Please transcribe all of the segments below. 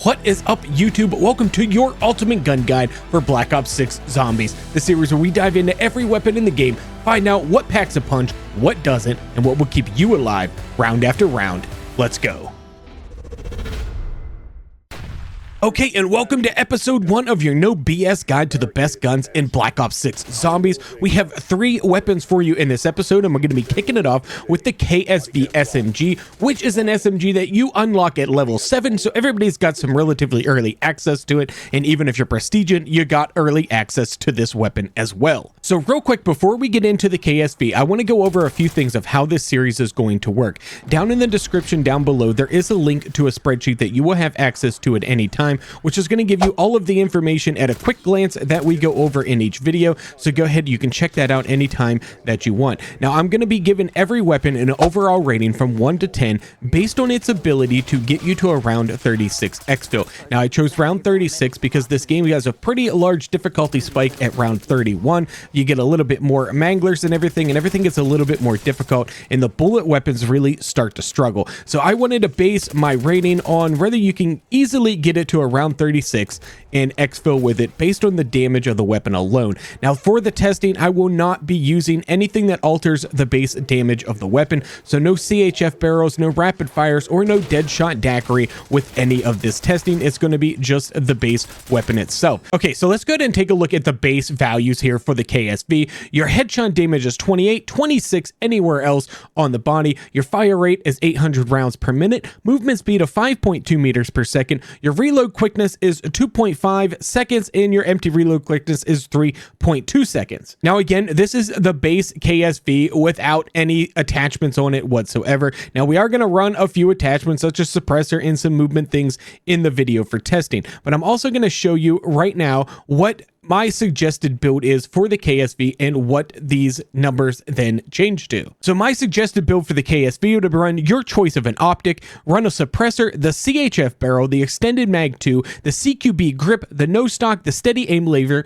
What is up, YouTube? Welcome to your ultimate gun guide for Black Ops 6 Zombies, the series where we dive into every weapon in the game, find out what packs a punch, what doesn't, and what will keep you alive round after round. Let's go. Okay, and welcome to episode 1 of your no BS guide to the best guns in Black Ops 6 Zombies. We have 3 weapons for you in this episode, and we're going to be kicking it off with the KSV SMG, which is an SMG that you unlock at level 7, so everybody's got some relatively early access to it, and even if you're Prestigian, you got early access to this weapon as well. So real quick, before we get into the KSV, I want to go over a few things of how this series is going to work. Down in the description down below, there is a link to a spreadsheet that you will have access to at any time, which is going to give you all of the information at a quick glance that we go over in each video. So go ahead, you can check that out anytime that you want. Now, I'm going to be giving every weapon an overall rating from 1 to 10 based on its ability to get you to around 36 exfil. Now, I chose round 36 because this game has a pretty large difficulty spike at round 31. You get a little bit more manglers and everything gets a little bit more difficult, and the bullet weapons really start to struggle. So I wanted to base my rating on whether you can easily get it to around 36 and exfil with it based on the damage of the weapon alone. Now, for the testing, I will not be using anything that alters the base damage of the weapon, so no CHF barrels, no rapid fires, or no dead shot daiquiri with any of this testing. It's going to be just the base weapon itself. Okay, so let's go ahead and take a look at the base values here for the KSV. Your headshot damage is 28, 26 anywhere else on the body. Your fire rate is 800 rounds per minute, movement speed of 5.2 meters per second. Your reload quickness is 2.5 seconds, and your empty reload quickness is 3.2 seconds. Now, again, this is the base KSV without any attachments on it whatsoever. Now, we are going to run a few attachments such as suppressor and some movement things in the video for testing, but I'm also going to show you right now what my suggested build is for the KSV and what these numbers then change to. So my suggested build for the KSV would run your choice of an optic, run a suppressor, the CHF barrel, the extended mag 2, the CQB grip, the no stock, the steady aim laser,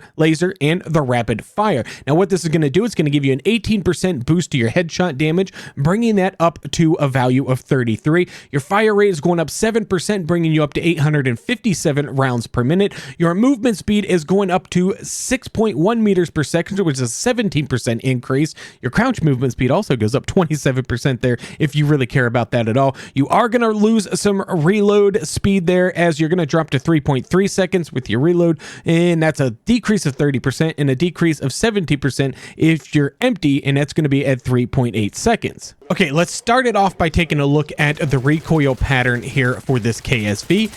and the rapid fire. Now what this is going to do, it's going to give you an 18% boost to your headshot damage, bringing that up to a value of 33. Your fire rate is going up 7%, bringing you up to 857 rounds per minute. Your movement speed is going up to 6.1 meters per second, which is a 17% increase. Your crouch movement speed also goes up 27% there if you really care about that at all. You are going to lose some reload speed there, as you're going to drop to 3.3 seconds with your reload, and that's a decrease of 30% and a decrease of 70% if you're empty, and that's going to be at 3.8 seconds. Okay, let's start it off by taking a look at the recoil pattern here for this KSV.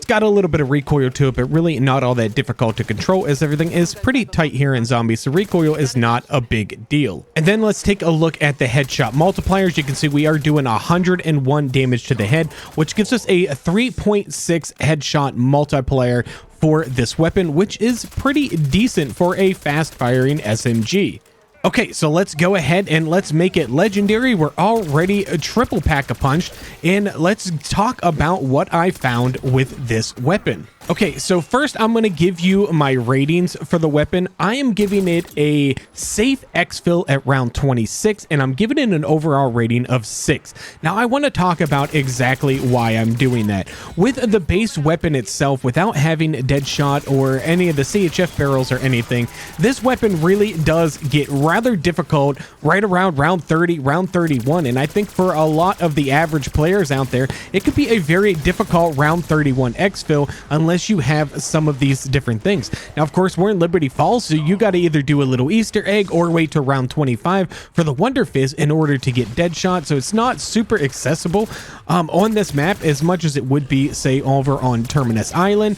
Got a little bit of recoil to it, but really not all that difficult to control, as everything is pretty tight here in Zombies, so recoil is not a big deal. And then let's take a look at the headshot multipliers. You can see we are doing 101 damage to the head, which gives us a 3.6 headshot multiplier for this weapon, which is pretty decent for a fast firing SMG. Okay, so let's go ahead and let's make it legendary. We're already a triple pack a punch, and let's talk about what I found with this weapon. Okay, so first I'm going to give you my ratings for the weapon. I am giving it a safe exfil at round 26, and I'm giving it an overall rating of 6. Now, I want to talk about exactly why I'm doing that. With the base weapon itself, without having Deadshot or any of the CHF barrels or anything, this weapon really does get rather difficult right around round 30, round 31, and I think for a lot of the average players out there, it could be a very difficult round 31 exfil unless you have some of these different things. Now, of course, we're in Liberty Falls, so you got to either do a little Easter egg or wait to round 25 for the Wonder Fizz in order to get Deadshot, so it's not super accessible on this map as much as it would be, say, over on Terminus Island.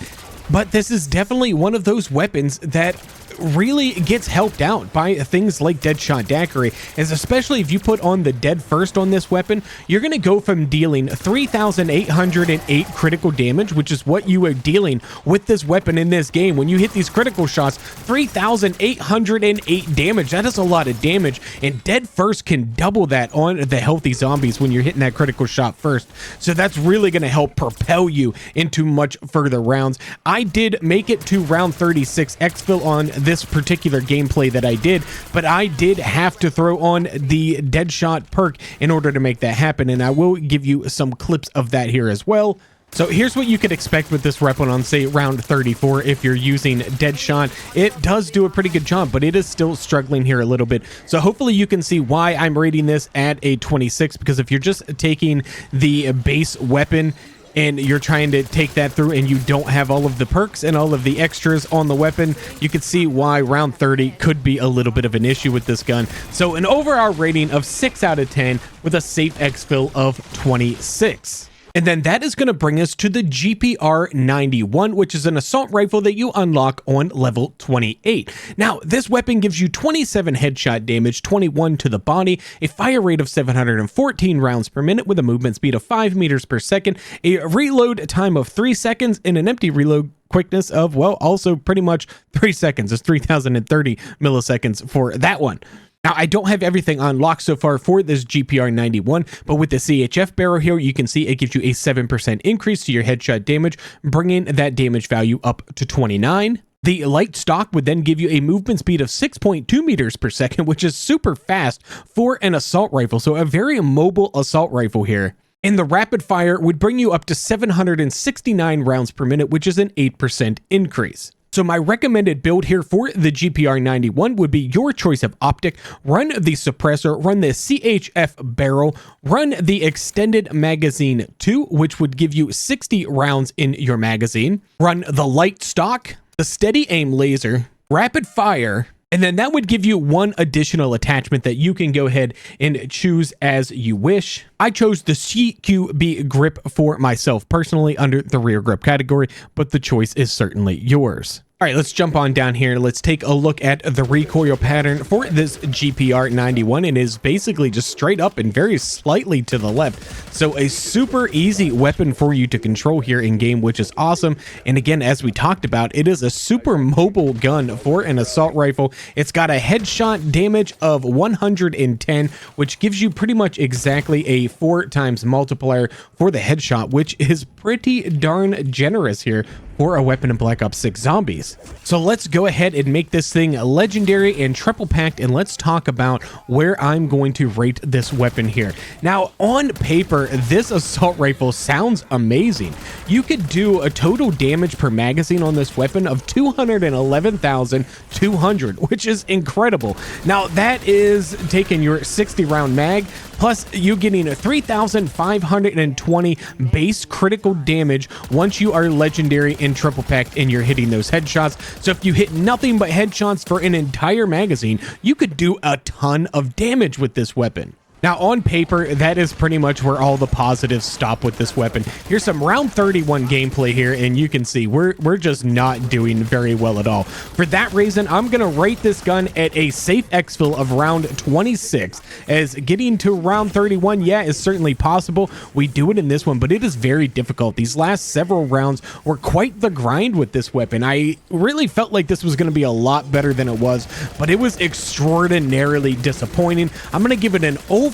But this is definitely one of those weapons that really gets helped out by things like Deadshot Daiquiri, as especially if you put on the dead first on this weapon, you're going to go from dealing 3,808 critical damage, which is what you are dealing with this weapon in this game. When you hit these critical shots, 3,808 damage. That is a lot of damage, and dead first can double that on the healthy zombies when you're hitting that critical shot first. So that's really going to help propel you into much further rounds. I did make it to round 36 exfil on this particular gameplay that I did, but I did have to throw on the Deadshot perk in order to make that happen, and I will give you some clips of that here as well. So here's what you could expect with this weapon on, say, round 34 if you're using Deadshot. It does do a pretty good job, but it is still struggling here a little bit. So hopefully you can see why I'm rating this at a 26, because if you're just taking the base weapon and you're trying to take that through and you don't have all of the perks and all of the extras on the weapon, you can see why round 30 could be a little bit of an issue with this gun. So an overall rating of 6 out of 10 with a safe exfil of 26. And then that is going to bring us to the GPR 91, which is an assault rifle that you unlock on level 28. Now, this weapon gives you 27 headshot damage, 21 to the body, a fire rate of 714 rounds per minute with a movement speed of 5 meters per second, a reload time of 3 seconds, and an empty reload quickness of, well, also pretty much 3 seconds. It's 3030 milliseconds for that one. Now, I don't have everything unlocked so far for this GPR 91, but with the CHF barrel here, you can see it gives you a 7% increase to your headshot damage, bringing that damage value up to 29. The light stock would then give you a movement speed of 6.2 meters per second, which is super fast for an assault rifle, so a very mobile assault rifle here. And the rapid fire would bring you up to 769 rounds per minute, which is an 8% increase. So my recommended build here for the GPR 91 would be your choice of optic. Run the suppressor, run the CHF barrel, run the extended magazine 2, which would give you 60 rounds in your magazine. Run the light stock, the steady aim laser, rapid fire, and then that would give you one additional attachment that you can go ahead and choose as you wish. I chose the CQB grip for myself personally under the rear grip category, but the choice is certainly yours. All right, let's jump on down here. Let's take a look at the recoil pattern for this GPR 91. It is basically just straight up and very slightly to the left. So a super easy weapon for you to control here in game, which is awesome. And again, as we talked about, it is a super mobile gun for an assault rifle. It's got a headshot damage of 110, which gives you pretty much exactly a 4 times multiplier for the headshot, which is pretty darn generous here for a weapon in Black Ops 6 Zombies. So let's go ahead and make this thing legendary and triple packed, and let's talk about where I'm going to rate this weapon here. Now, on paper, this assault rifle sounds amazing. You could do a total damage per magazine on this weapon of 211,200, which is incredible. Now, that is taking your 60 round mag, plus you getting a 3,520 base critical damage once you are legendary and triple packed and you're hitting those headshots. So if you hit nothing but headshots for an entire magazine, you could do a ton of damage with this weapon. Now, on paper, that is pretty much where all the positives stop with this weapon. Here's some round 31 gameplay here, and you can see we're just not doing very well at all. For that reason, I'm going to rate this gun at a safe exfil of round 26, as getting to round 31, yeah, is certainly possible. We do it in this one, but it is very difficult. These last several rounds were quite the grind with this weapon. I really felt like this was going to be a lot better than it was, but it was extraordinarily disappointing. I'm going to give it an overall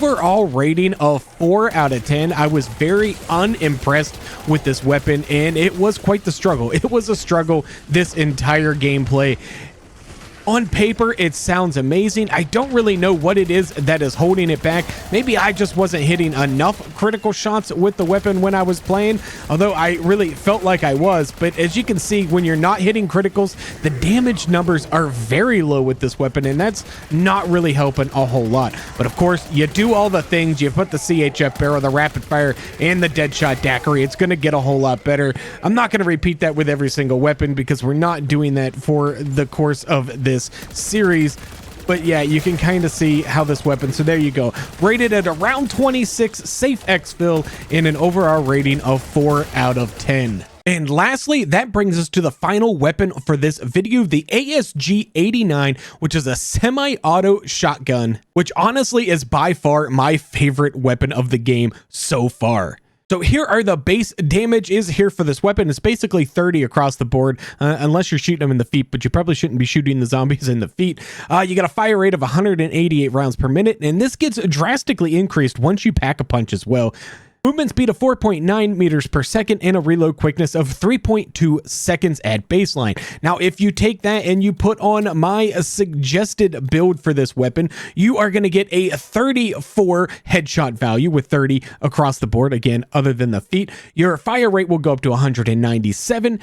rating of 4 out of 10. I was very unimpressed with this weapon, and it was quite the struggle. It was a struggle this entire gameplay. On paper, it sounds amazing. I don't really know what it is that is holding it back. Maybe I just wasn't hitting enough critical shots with the weapon when I was playing, although I really felt like I was. But as you can see, when you're not hitting criticals, the damage numbers are very low with this weapon, and that's not really helping a whole lot. But of course, you do all the things. You put the CHF barrel, the rapid fire, and the Deadshot daiquiri. It's going to get a whole lot better. I'm not going to repeat that with every single weapon because we're not doing that for the course of this series, but yeah, you can kind of see how this weapon, so there you go, rated at around 26, safe exfil, and an overall rating of 4 out of 10. And lastly, that brings us to the final weapon for this video, the ASG 89, which is a semi-auto shotgun, which honestly is by far my favorite weapon of the game so far. So here are the base damage is here for this weapon. It's basically 30 across the board, unless you're shooting them in the feet, but you probably shouldn't be shooting the zombies in the feet. You got a fire rate of 188 rounds per minute, and this gets drastically increased once you pack a punch as well. movement speed of 4.9 meters per second, and a reload quickness of 3.2 seconds at baseline. Now, if you take that and you put on my suggested build for this weapon, you are going to get a 34 headshot value with 30 across the board, again, other than the feet. Your fire rate will go up to 197.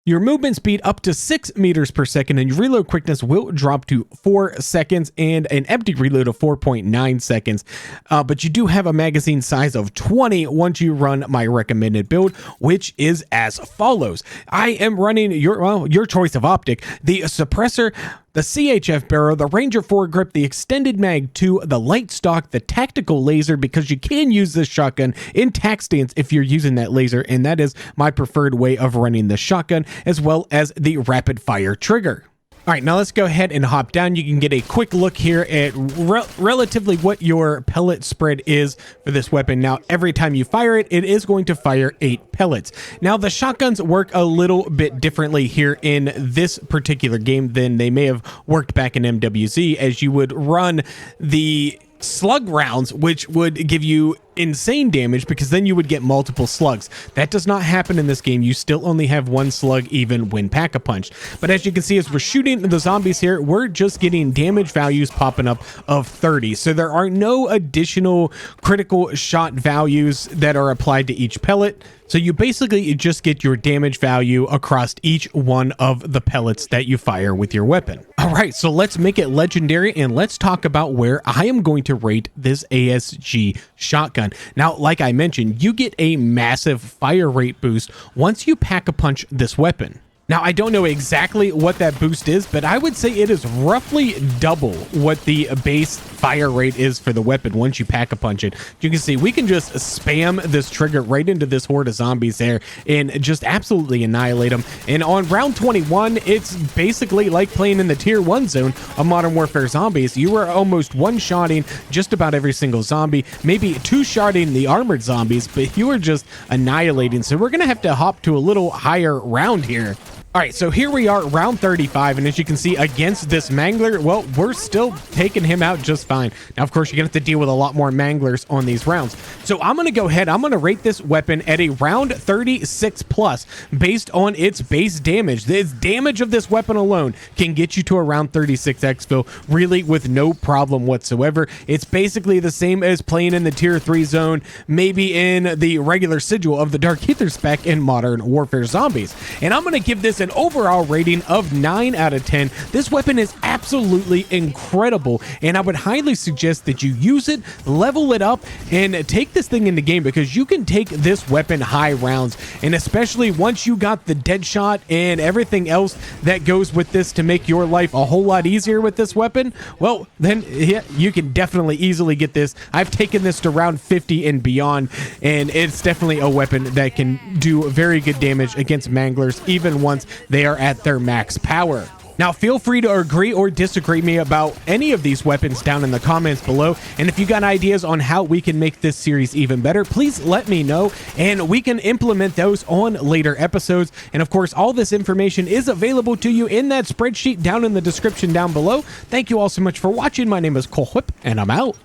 Your movement speed up to 6 meters per second, and your reload quickness will drop to 4 seconds and an empty reload of 4.9 seconds. But you do have a magazine size of 20 once you run my recommended build, which is as follows. I am running your choice of optic, the suppressor, the CHF barrel, the Ranger foregrip, the extended mag 2, the light stock, the tactical laser, because you can use this shotgun in tac stance if you're using that laser, and that is my preferred way of running the shotgun, as well as the rapid fire trigger. All right, now let's go ahead and hop down. You can get a quick look here at relatively what your pellet spread is for this weapon. Now, every time you fire it, it is going to fire 8 pellets. Now, the shotguns work a little bit differently here in this particular game than they may have worked back in MWZ, as you would run the slug rounds, which would give you insane damage because then you would get multiple slugs. That does not happen in this game. You still only have 1 slug even when pack-a-punched. But as you can see, as we're shooting the zombies here, we're just getting damage values popping up of 30. So there are no additional critical shot values that are applied to each pellet. So you basically just get your damage value across each one of the pellets that you fire with your weapon. All right, so let's make it legendary and let's talk about where I am going to rate this ASG shotgun. Now, like I mentioned, you get a massive fire rate boost once you pack-a-punch this weapon. Now, I don't know exactly what that boost is, but I would say it is roughly double what the base fire rate is for the weapon once you pack-a-punch it. You can see we can just spam this trigger right into this horde of zombies there and just absolutely annihilate them. And on round 21, it's basically like playing in the tier 1 zone of Modern Warfare Zombies. You are almost one-shotting just about every single zombie, maybe two-shotting the armored zombies, but you are just annihilating. So we're going to have to hop to a little higher round here. All right, so here we are, round 35, and as you can see, against this Mangler, well, we're still taking him out just fine. Now, of course, you're going to have to deal with a lot more Manglers on these rounds. So I'm going to go ahead, I'm going to rate this weapon at a round 36 plus based on its base damage. The damage of this weapon alone can get you to around 36 exfil, really with no problem whatsoever. It's basically the same as playing in the tier 3 zone, maybe in the regular sigil of the Dark Ether spec in Modern Warfare Zombies. And I'm going to give this an overall rating of 9 out of 10. This weapon is absolutely incredible, and I would highly suggest that you use it, level it up, and take this thing into game, because you can take this weapon high rounds, and especially once you got the dead shot and everything else that goes with this to make your life a whole lot easier with this weapon, well, then yeah, you can definitely easily get this. I've taken this to round 50 and beyond, and it's definitely a weapon that can do very good damage against Manglers, even once they are at their max power. Now, feel free to agree or disagree me about any of these weapons down in the comments below. And if you got ideas on how we can make this series even better, please let me know, and we can implement those on later episodes. And of course, all this information is available to you in that spreadsheet down in the description down below. Thank you all so much for watching. My name is Cole Whip, and I'm out.